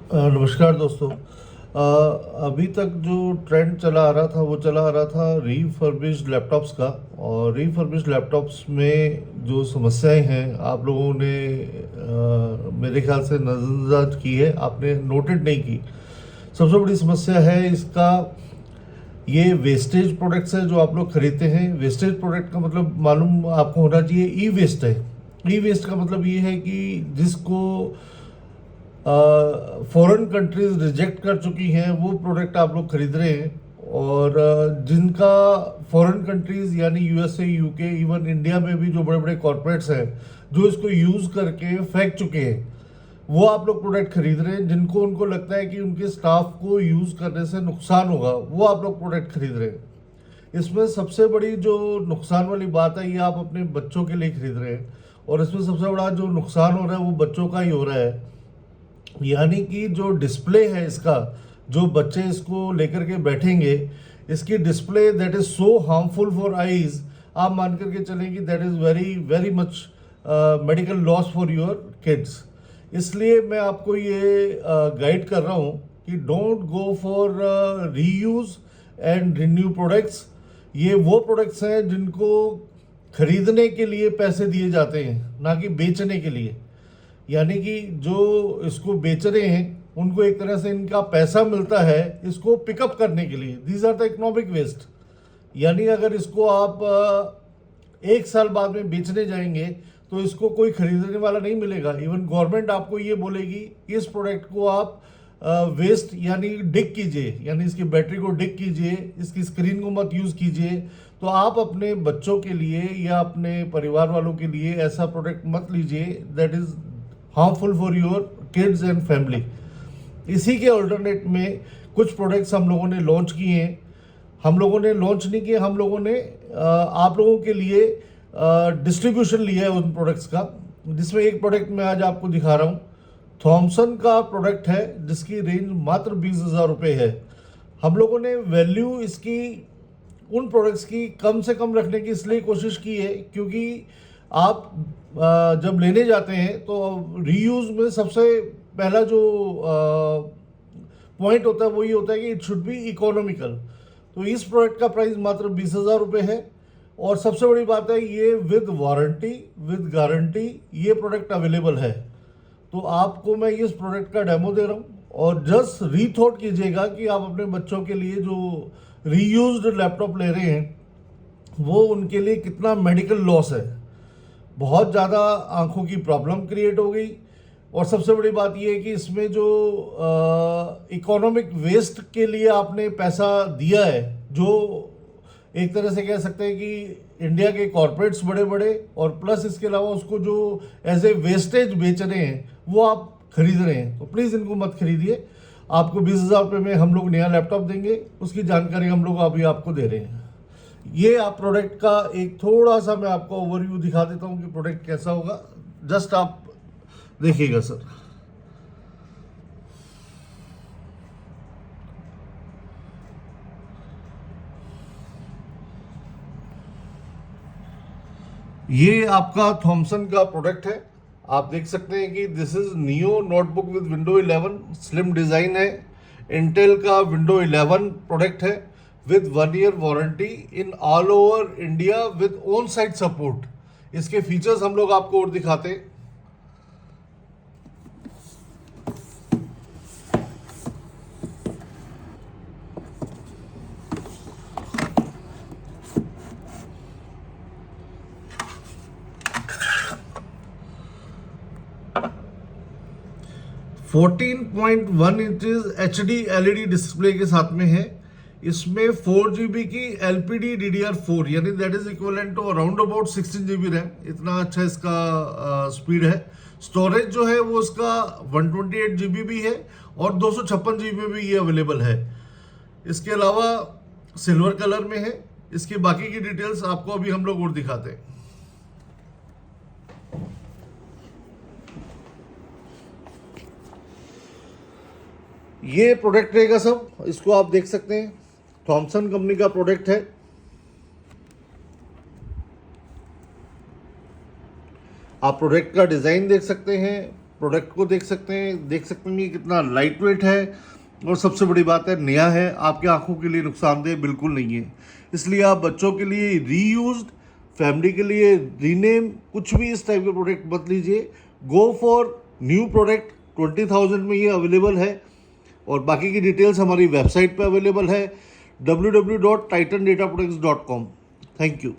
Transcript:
नमस्कार दोस्तों। अभी तक जो ट्रेंड चला आ रहा था वो चला आ रहा था रीफर्बिश्ड लैपटॉप्स का। और रीफर्बिश्ड लैपटॉप्स में जो समस्याएं हैं आप लोगों ने मेरे ख्याल से नज़रअंदाज की है, आपने नोटेड नहीं की। सबसे बड़ी समस्या है इसका ये वेस्टेज प्रोडक्ट्स है जो आप लोग खरीदते हैं। वेस्टेज प्रोडक्ट का मतलब मालूम आपको होना चाहिए, ई वेस्ट है। ई वेस्ट का मतलब ये है कि जिसको फॉरेन कंट्रीज रिजेक्ट कर चुकी हैं वो प्रोडक्ट आप लोग खरीद रहे हैं। और जिनका फॉरेन कंट्रीज यानी यूएसए, यूके, इवन इंडिया में भी जो बड़े बड़े कॉरपोरेट्स हैं जो इसको यूज़ करके फेंक चुके हैं, वो आप लोग प्रोडक्ट खरीद रहे हैं। जिनको उनको लगता है कि उनके स्टाफ को यूज़ करने से नुकसान होगा, वो आप लोग प्रोडक्ट खरीद रहे हैं। इसमें सबसे बड़ी जो नुकसान वाली बात है, ये आप अपने बच्चों के लिए खरीद रहे हैं। और इसमें सबसे बड़ा जो नुकसान हो रहा है वो बच्चों का ही हो रहा है। यानी कि जो डिस्प्ले है इसका, जो बच्चे इसको लेकर के बैठेंगे, इसकी display that is so harmful for eyes. आप मान करके चलें कि that is very very much medical loss for your kids. इसलिए मैं आपको ये गाइड कर रहा हूँ कि don't go for reuse and renew products. ये वो प्रोडक्ट्स हैं जिनको खरीदने के लिए पैसे दिए जाते हैं, ना कि बेचने के लिए। यानी कि जो इसको बेच रहे हैं उनको एक तरह से इनका पैसा मिलता है इसको पिकअप करने के लिए। These are the economic waste. यानी अगर इसको आप एक साल बाद में बेचने जाएंगे तो इसको कोई खरीदने वाला नहीं मिलेगा। इवन गवर्नमेंट आपको ये बोलेगी इस प्रोडक्ट को आप वेस्ट यानी डिग कीजिए, यानी इसकी बैटरी को डिग कीजिए, इसकी स्क्रीन को मत यूज़ कीजिए। तो आप अपने बच्चों के लिए या अपने परिवार वालों के लिए ऐसा प्रोडक्ट मत लीजिए that is harmful for your kids and family. इसी के ऑल्टरनेट में कुछ प्रोडक्ट्स हम लोगों ने लॉन्च किए हैं। हम लोगों ने लॉन्च नहीं किए, हम लोगों ने आप लोगों के लिए डिस्ट्रीब्यूशन लिया है उन प्रोडक्ट्स का, जिसमें एक प्रोडक्ट मैं आज आपको दिखा रहा हूँ। थॉमसन का प्रोडक्ट है जिसकी रेंज मात्र 20,000 रुपये है। हम लोगों ने वैल्यू इसकी उन प्रोडक्ट्स की कम से कम रखने की इसलिए कोशिश की है क्योंकि आप जब लेने जाते हैं तो रीयूज में सबसे पहला जो पॉइंट होता है वो ये होता है कि इट शुड बी इकोनॉमिकल। तो इस प्रोडक्ट का प्राइस मात्र 20,000 रुपये है। और सबसे बड़ी बात है ये विद वारंटी, विद गारंटी ये प्रोडक्ट अवेलेबल है। तो आपको मैं इस प्रोडक्ट का डेमो दे रहा हूँ और जस्ट रीथॉट कीजिएगा कि आप अपने बच्चों के लिए जो रीयूज्ड लैपटॉप ले रहे हैं वो उनके लिए कितना मेडिकल लॉस है। बहुत ज़्यादा आंखों की प्रॉब्लम क्रिएट हो गई। और सबसे बड़ी बात यह है कि इसमें जो इकोनॉमिक वेस्ट के लिए आपने पैसा दिया है, जो एक तरह से कह सकते हैं कि इंडिया के कॉरपोरेट्स बड़े बड़े, और प्लस इसके अलावा उसको जो एज ए वेस्टेज बेच रहे हैं वो आप खरीद रहे हैं, तो प्लीज़ इनको मत खरीदिए। आपको 20,000 रुपये में हम लोग नया लैपटॉप देंगे, उसकी जानकारी हम लोग अभी आपको दे रहे हैं। ये आप प्रोडक्ट का एक थोड़ा सा मैं आपको ओवरव्यू दिखा देता हूँ कि प्रोडक्ट कैसा होगा। जस्ट आप देखिएगा सर। ये आपका थॉमसन का प्रोडक्ट है। आप देख सकते हैं कि this is neo notebook with window 11, slim design है। इंटेल का विंडो 11 प्रोडक्ट है with 1 year warranty in all over India with on site support. इसके फीचर्स हम लोग आपको और दिखाते हैं। Fourteen 14.1 inches HD LED display के साथ में है। इसमें 4 GB की LPD DDR4 यानी that is equivalent to around about 16 GB RAM. इतना अच्छा इसका स्पीड है। स्टोरेज जो है वो इसका 128 GB भी है और 256 GB में भी ये अवेलेबल है। इसके अलावा सिल्वर कलर में है। इसकी बाकी की डिटेल्स आपको अभी हम लोग और दिखाते हैं। ये प्रोडक्ट रहेगा सब, इसको आप देख सकते हैं, थॉमसन कंपनी का प्रोडक्ट है। आप प्रोडक्ट का डिज़ाइन देख सकते हैं, प्रोडक्ट को देख सकते हैं कि कितना लाइट वेट है और सबसे बड़ी बात है नया है, आपकी आंखों के लिए नुकसानदेह बिल्कुल नहीं है। इसलिए आप बच्चों के लिए रीयूज्ड, फैमिली के लिए रीनेम, कुछ भी इस टाइप के प्रोडक्ट मत लीजिए। गो फॉर न्यू प्रोडक्ट, 20,000 में ये अवेलेबल है और बाकी की डिटेल्स हमारी वेबसाइट पे अवेलेबल है www.titandataproducts.com। Thank you.